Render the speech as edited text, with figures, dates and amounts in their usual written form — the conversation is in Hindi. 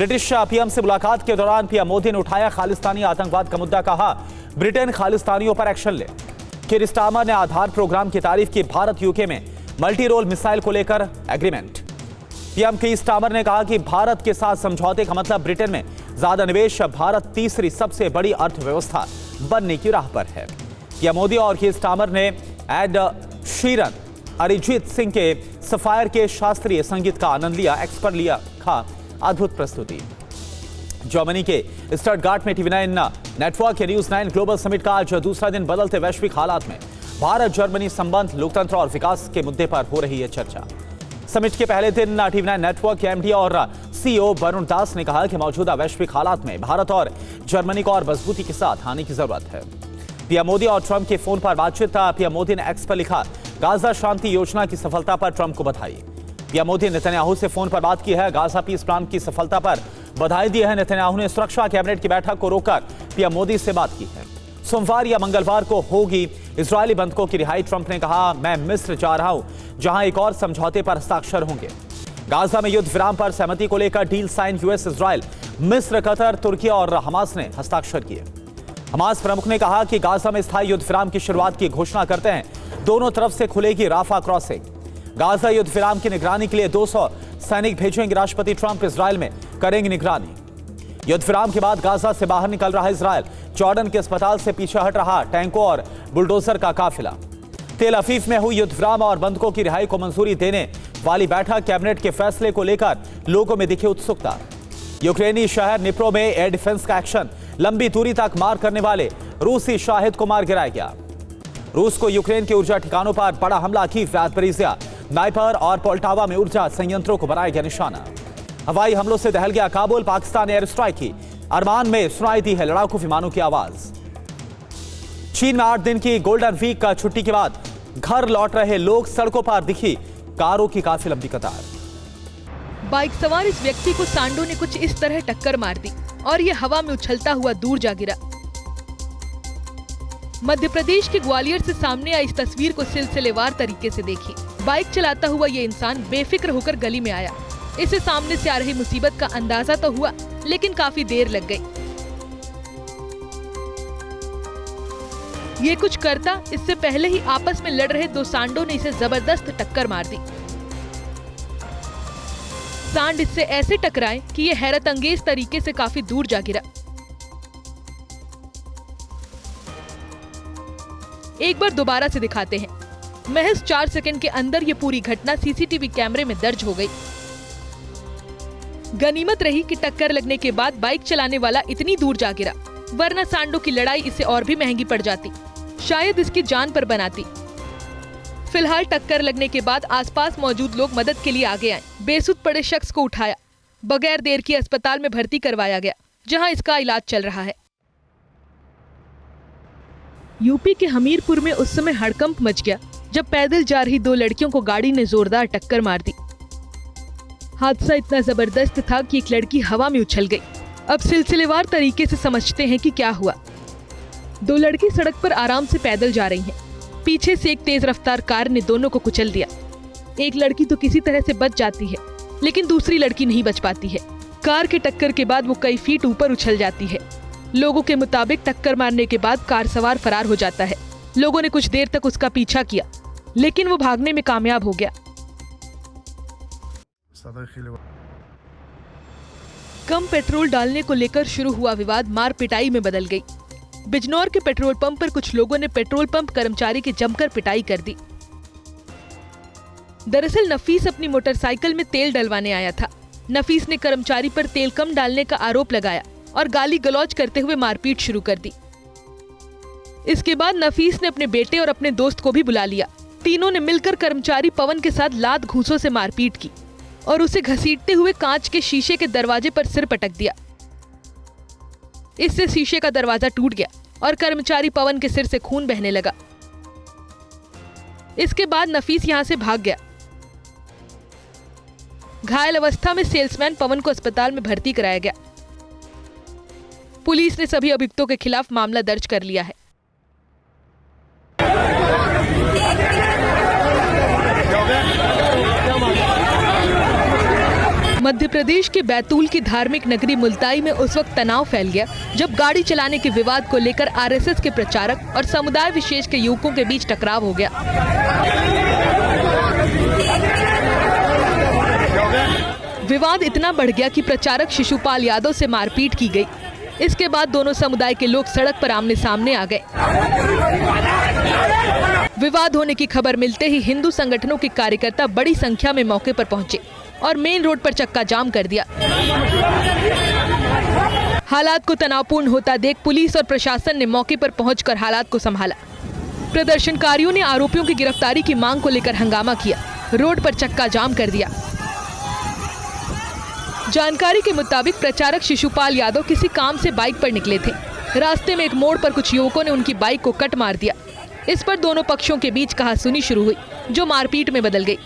ब्रिटिश पीएम से मुलाकात के दौरान पीएम मोदी ने उठाया खालिस्तानी आतंकवाद का मुद्दा, कहा ब्रिटेन खालिस्तानियों पर एक्शन ले। कीर स्टारमर ने आधार प्रोग्राम की तारीफ की, भारत यूके में मल्टी रोल मिसाइल को लेकर एग्रीमेंट। पीएम कीर स्टारमर ने कहा कि भारत के साथ समझौते का मतलब ब्रिटेन में ज्यादा निवेश, भारत तीसरी सबसे बड़ी अर्थव्यवस्था बनने की राह पर है। पीएम मोदी और कीर स्टारमर ने एड शीरन, अरिजीत सिंह के सफायर के शास्त्रीय संगीत का आनंद लिया। एक्स पर लिया खा अद्भुत प्रस्तुति। जर्मनी के स्टटगार्ट में TV9 नेटवर्क के न्यूज 9 ग्लोबल समिट का आज दूसरा दिन। बदलते वैश्विक हालात में भारत जर्मनी संबंध, लोकतंत्र और विकास के मुद्दे पर हो रही है चर्चा। समिट के पहले दिन TV9 नेटवर्क के MD और CEO वरुण दास ने कहा कि मौजूदा वैश्विक हालात में भारत और जर्मनी को और मजबूती के साथ आने की जरूरत है। पीएम मोदी और ट्रंप के फोन पर बातचीत। पीएम मोदी ने एक्स पर लिखा, गाजा शांति योजना की सफलता पर ट्रंप को बधाई। पीएम मोदी ने नेतन्याहू से फोन पर बात की है, गाजा पीस प्लान की सफलता पर बधाई दी है। नेतन्याहू ने सुरक्षा कैबिनेट की बैठक को रोककर पीएम मोदी से बात की है। सोमवार या मंगलवार को होगी इजरायली बंधकों की रिहाई। ट्रंप ने कहा, मैं मिस्र जा रहा हूं जहां एक और समझौते पर हस्ताक्षर होंगे। गाजा में युद्ध विराम पर सहमति को लेकर डील साइन। यूएस, इजरायल, मिस्र, कतर, तुर्की और हमास ने हस्ताक्षर किए। हमास प्रमुख ने कहा कि गाजा में स्थायी युद्ध विराम की शुरुआत की घोषणा करते हैं। दोनों तरफ से खुलेगी राफा क्रॉसिंग। गाजा युद्ध विराम की निगरानी के लिए 200 सैनिक भेजेंगे राष्ट्रपति ट्रंप। इजरायल में करेंगे निगरानी। युद्ध विराम के बाद गाजा से बाहर निकल रहा इजरायल। जॉर्डन के अस्पताल से पीछे हट रहा टैंकों और बुलडोजर का काफिला। तेल अवीव में हुई युद्ध विराम और बंधकों की रिहाई को मंजूरी देने वाली बैठक। कैबिनेट के फैसले को लेकर लोगों में दिखी उत्सुकता। यूक्रेनी शहर निप्रो में एयर डिफेंस का एक्शन। लंबी दूरी तक मार करने वाले रूसी शाहिद को मार गिराया गया। रूस को यूक्रेन के ऊर्जा ठिकानों पर बड़ा हमला की। ज़ैपोरिज़िया, नाइपर और पोल्टावा में ऊर्जा संयंत्रों को बनाया गया निशाना। हवाई हमलों से दहल गया काबुल। पाकिस्तान एयर स्ट्राइक की। अरमान में सुनाई दी है लड़ाकू विमानों की आवाज। चीन में 8 दिन की गोल्डन वीक का छुट्टी के बाद घर लौट रहे लोग, सड़कों पर दिखी कारों की काफी लंबी कतार। बाइक सवार इस व्यक्ति को सांडों ने कुछ इस तरह टक्कर मार दी और ये हवा में उछलता हुआ दूर जा गिरा। मध्य प्रदेश के ग्वालियर से सामने आई इस तस्वीर को सिलसिलेवार तरीके से देखिए। बाइक चलाता हुआ ये इंसान बेफिक्र होकर गली में आया। इसे सामने से आ रही मुसीबत का अंदाजा तो हुआ, लेकिन काफी देर लग गई। ये कुछ करता इससे पहले ही आपस में लड़ रहे 2 सांडों ने इसे जबरदस्त टक्कर मार दी। सांड इससे ऐसे टकराए कि ये हैरत अंगेज तरीके से काफी दूर जा गिरा। एक बार दोबारा से दिखाते हैं। महज 4 सेकंड के अंदर ये पूरी घटना सीसीटीवी कैमरे में दर्ज हो गई। गनीमत रही कि टक्कर लगने के बाद बाइक चलाने वाला इतनी दूर जा गिरा, वरना सांडों की लड़ाई इसे और भी महंगी पड़ जाती, शायद इसकी जान पर बनाती। फिलहाल टक्कर लगने के बाद आसपास मौजूद लोग मदद के लिए आगे आए। बेसुध पड़े शख्स को उठाया, बगैर देर की अस्पताल में भर्ती करवाया गया, जहां इसका इलाज चल रहा है। यूपी के हमीरपुर में उस समय हड़कंप मच गया जब पैदल जा रही 2 लड़कियों को गाड़ी ने जोरदार टक्कर मार दी। हादसा इतना जबरदस्त था कि एक लड़की हवा में उछल गई। अब सिलसिलेवार तरीके से समझते हैं कि क्या हुआ। 2 लड़की सड़क पर आराम से पैदल जा रही हैं। पीछे से एक तेज रफ्तार कार ने दोनों को कुचल दिया। एक लड़की तो किसी तरह से बच जाती है, लेकिन दूसरी लड़की नहीं बच पाती है। कार के टक्कर के बाद वो कई फीट ऊपर उछल जाती है। लोगों के मुताबिक टक्कर मारने के बाद कार सवार फरार हो जाता है। लोगों ने कुछ देर तक उसका पीछा किया, लेकिन वो भागने में कामयाब हो गया। कम पेट्रोल डालने को लेकर शुरू हुआ विवाद मार पिटाई में बदल गई। बिजनौर के पेट्रोल पंप पर कुछ लोगों ने पेट्रोल पंप कर्मचारी की जमकर पिटाई कर दी। दरअसल नफीस अपनी मोटरसाइकिल में तेल डलवाने आया था। नफीस ने कर्मचारी पर तेल कम डालने का आरोप लगाया और गाली गलौज करते हुए मारपीट शुरू कर दी। इसके बाद नफीस ने अपने बेटे और अपने दोस्त को भी बुला लिया। तीनों ने मिलकर कर्मचारी पवन के साथ लात घूंसों से मारपीट की और उसे घसीटते हुए कांच के शीशे के दरवाजे पर सिर पटक दिया। इससे शीशे का दरवाजा टूट गया और कर्मचारी पवन के सिर से खून बहने लगा। इसके बाद नफीस यहां से भाग गया। घायल अवस्था में सेल्समैन पवन को अस्पताल में भर्ती कराया गया। पुलिस ने सभी अभियुक्तों के खिलाफ मामला दर्ज कर लिया है। मध्य प्रदेश के बैतूल की धार्मिक नगरी मुल्ताई में उस वक्त तनाव फैल गया जब गाड़ी चलाने के विवाद को लेकर आरएसएस के प्रचारक और समुदाय विशेष के युवकों के बीच टकराव हो गया। विवाद इतना बढ़ गया कि प्रचारक शिशुपाल यादव से मारपीट की गई। इसके बाद दोनों समुदाय के लोग सड़क पर आमने सामने आ गए। विवाद होने की खबर मिलते ही हिंदू संगठनों के कार्यकर्ता बड़ी संख्या में मौके पर पहुंचे और मेन रोड पर चक्का जाम कर दिया। हालात को तनावपूर्ण होता देख पुलिस और प्रशासन ने मौके पर पहुंचकर हालात को संभाला। प्रदर्शनकारियों ने आरोपियों की गिरफ्तारी की मांग को लेकर हंगामा किया, रोड पर चक्का जाम कर दिया। जानकारी के मुताबिक प्रचारक शिशुपाल यादव किसी काम से बाइक पर निकले थे। रास्ते में एक मोड़ पर कुछ युवकों ने उनकी बाइक को कट मार दिया। इस पर दोनों पक्षों के बीच कहासुनी शुरू हुई, जो मारपीट में बदल गई।